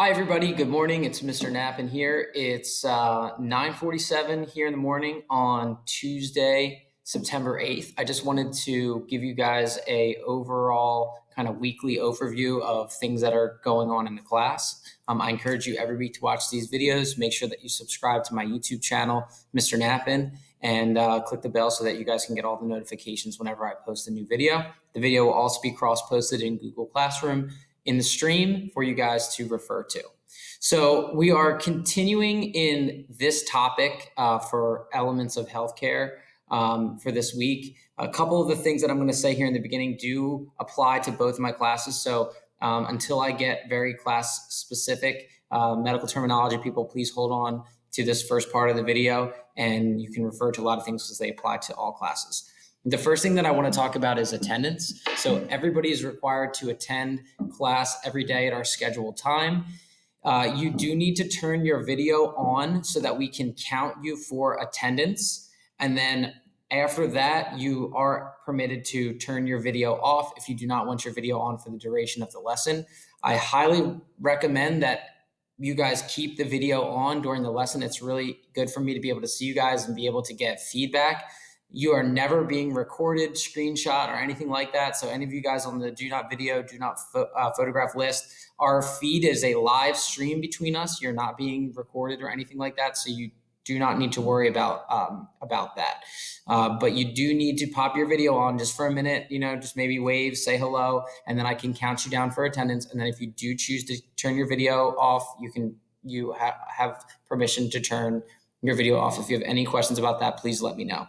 Hi, everybody. Good morning. It's Mr. Knappen here. It's 9:47 here in the morning on Tuesday, September 8th. I just wanted to give you guys a overall kind of weekly overview of things that are going on in the class. I encourage you every week to watch these videos. Make sure that you subscribe to my YouTube channel, Mr. Knappen, and click the bell so that you guys can get all the notifications whenever I post a new video. The video will also be cross-posted in Google Classroom in the stream for you guys to refer to. So we are continuing in this topic for elements of healthcare for this week. A couple of the things that I'm going to say here in the beginning do apply to both of my classes. So until I get very class specific medical terminology, people, please hold on to this first part of the video, and you can refer to a lot of things because they apply to all classes. The first thing that I want to talk about is attendance. So everybody is required to attend class every day at our scheduled time. You do need to turn your video on so that we can count you for attendance. And then after that, you are permitted to turn your video off if you do not want your video on for the duration of the lesson. I highly recommend that you guys keep the video on during the lesson. It's really good for me to be able to see you guys and be able to get feedback. You are never being recorded, screenshot, or anything like that. So any of you guys on the do not video, do not photograph list, our feed is a live stream between us. You're not being recorded or anything like that. So you do not need to worry about that. But you do need to pop your video on just for a minute, just maybe wave, say hello, and then I can count you down for attendance. And then if you do choose to turn your video off, you have permission to turn your video off. If you have any questions about that, please let me know.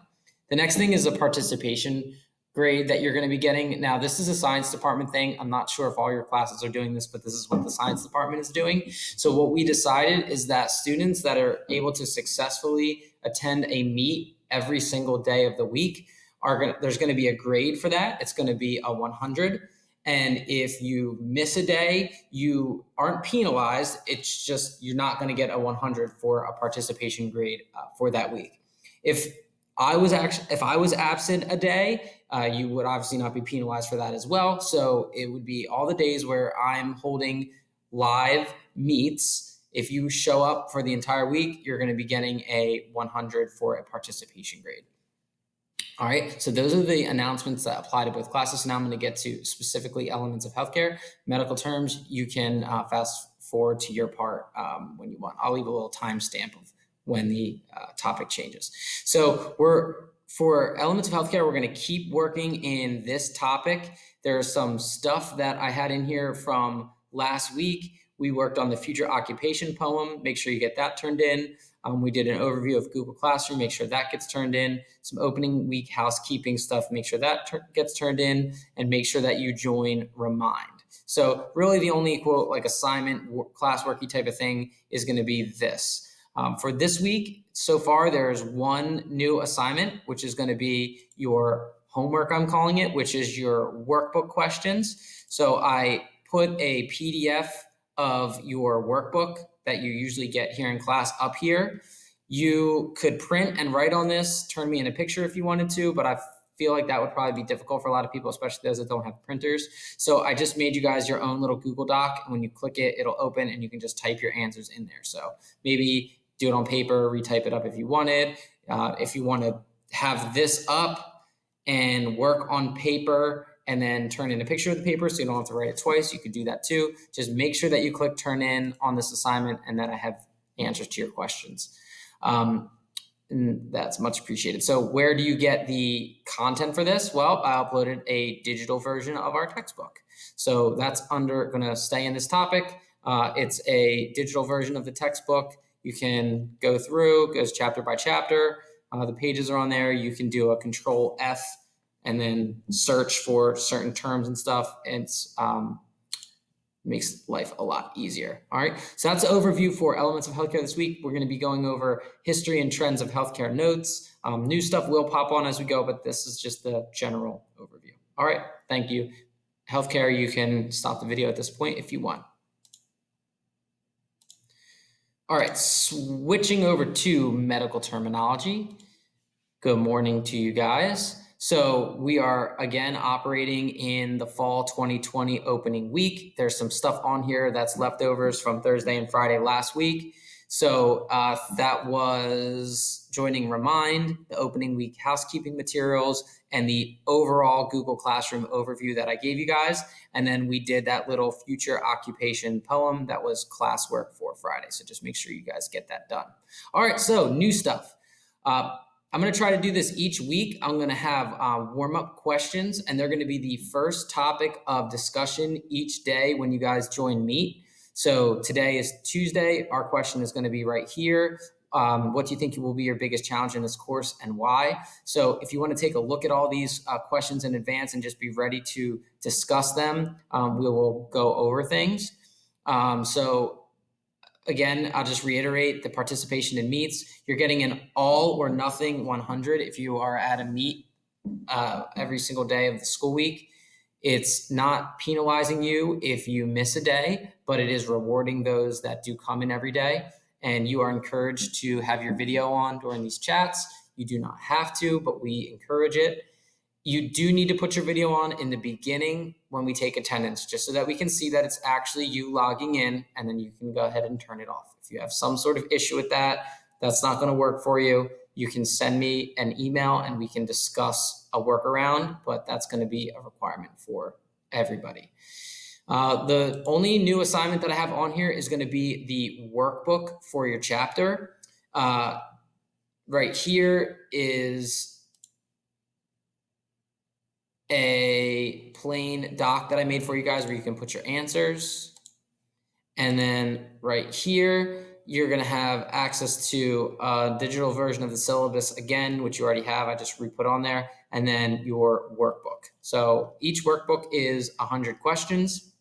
The next thing is a participation grade that you're going to be getting. Now, this is a science department thing. I'm not sure if all your classes are doing this, but this is what the science department is doing. So what we decided is that students that are able to successfully attend a meet every single day of the week there's going to be a grade for that. It's going to be a 100. And if you miss a day, you aren't penalized. It's just you're not going to get a 100 for a participation grade for that week. If I was absent a day, you would obviously not be penalized for that as well. So it would be all the days where I'm holding live meets. If you show up for the entire week, you're going to be getting a 100 for a participation grade. All right, so those are the announcements that apply to both classes. Now I'm going to get to specifically elements of healthcare. Medical terms, you can fast forward to your part when you want. I'll leave a little timestamp of when the topic changes. So for elements of healthcare, we're going to keep working in this topic. There's some stuff that I had in here from last week. We worked on the future occupation poem. Make sure you get that turned in. We did an overview of Google Classroom. Make sure that gets turned in. Some opening week housekeeping stuff. Make sure that gets turned in, and make sure that you join Remind. So really the only quote like assignment, classworky type of thing is going to be this. For this week, so far, there's one new assignment, which is going to be your homework, I'm calling it, which is your workbook questions. So I put a PDF of your workbook that you usually get here in class up here. You could print and write on this, turn me in a picture if you wanted to, but I feel like that would probably be difficult for a lot of people, especially those that don't have printers. So I just made you guys your own little Google Doc. And when you click it, it'll open and you can just type your answers in there. So maybe do it on paper, retype it up if you wanted. If you want to have this up and work on paper and then turn in a picture of the paper so you don't have to write it twice, you could do that too. Just make sure that you click turn in on this assignment and that I have answers to your questions. And that's much appreciated. So where do you get the content for this? Well, I uploaded a digital version of our textbook. So that's going to stay in this topic. It's a digital version of the textbook. You can go through, goes chapter by chapter. The pages are on there. You can do a Control F and then search for certain terms and stuff. It's makes life a lot easier. All right, so that's an overview for elements of healthcare this week. We're going to be going over history and trends of healthcare notes. New stuff will pop on as we go, but this is just the general overview. All right, thank you. Healthcare, you can stop the video at this point if you want. All right, switching over to medical terminology. Good morning to you guys. So we are again operating in the fall 2020 opening week. There's some stuff on here that's leftovers from Thursday and Friday last week. So that was joining Remind, the opening week housekeeping materials, and the overall Google Classroom overview that I gave you guys. And then we did that little future occupation poem that was classwork for Friday. So just make sure you guys get that done. All right, so new stuff. I'm going to try to do this each week. I'm going to have warm-up questions, and they're going to be the first topic of discussion each day when you guys join Meet. So today is Tuesday. Our question is going to be right here. What do you think will be your biggest challenge in this course and why? So if you want to take a look at all these questions in advance and just be ready to discuss them, we will go over things. So again, I'll just reiterate the participation in meets. You're getting an all or nothing 100 if you are at a meet every single day of the school week. It's not penalizing you if you miss a day, but it is rewarding those that do come in every day. And you are encouraged to have your video on during these chats. You do not have to, but we encourage it. You do need to put your video on in the beginning when we take attendance, just so that we can see that it's actually you logging in, and then you can go ahead and turn it off. If you have some sort of issue with that, that's not going to work for you. You can send me an email and we can discuss a workaround, but that's going to be a requirement for everybody. The only new assignment that I have on here is going to be the workbook for your chapter. Right here is a plain doc that I made for you guys where you can put your answers. And then right here, you're going to have access to a digital version of the syllabus again, which you already have. I just re-put on there. And then your workbook. So each workbook is 100 questions.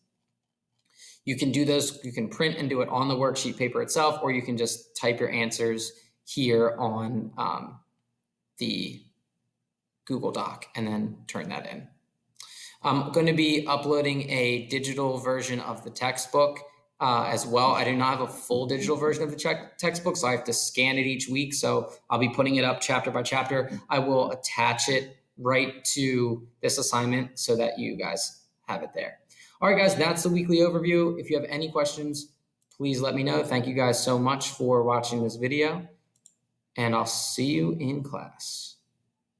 You can do those, you can print and do it on the worksheet paper itself, or you can just type your answers here on the Google Doc and then turn that in. I'm going to be uploading a digital version of the textbook as well. I do not have a full digital version of the textbook, so I have to scan it each week. So I'll be putting it up chapter by chapter. I will attach it right to this assignment so that you guys have it there. All right, guys, that's the weekly overview. If you have any questions, please let me know. Thank you guys so much for watching this video, and I'll see you in class.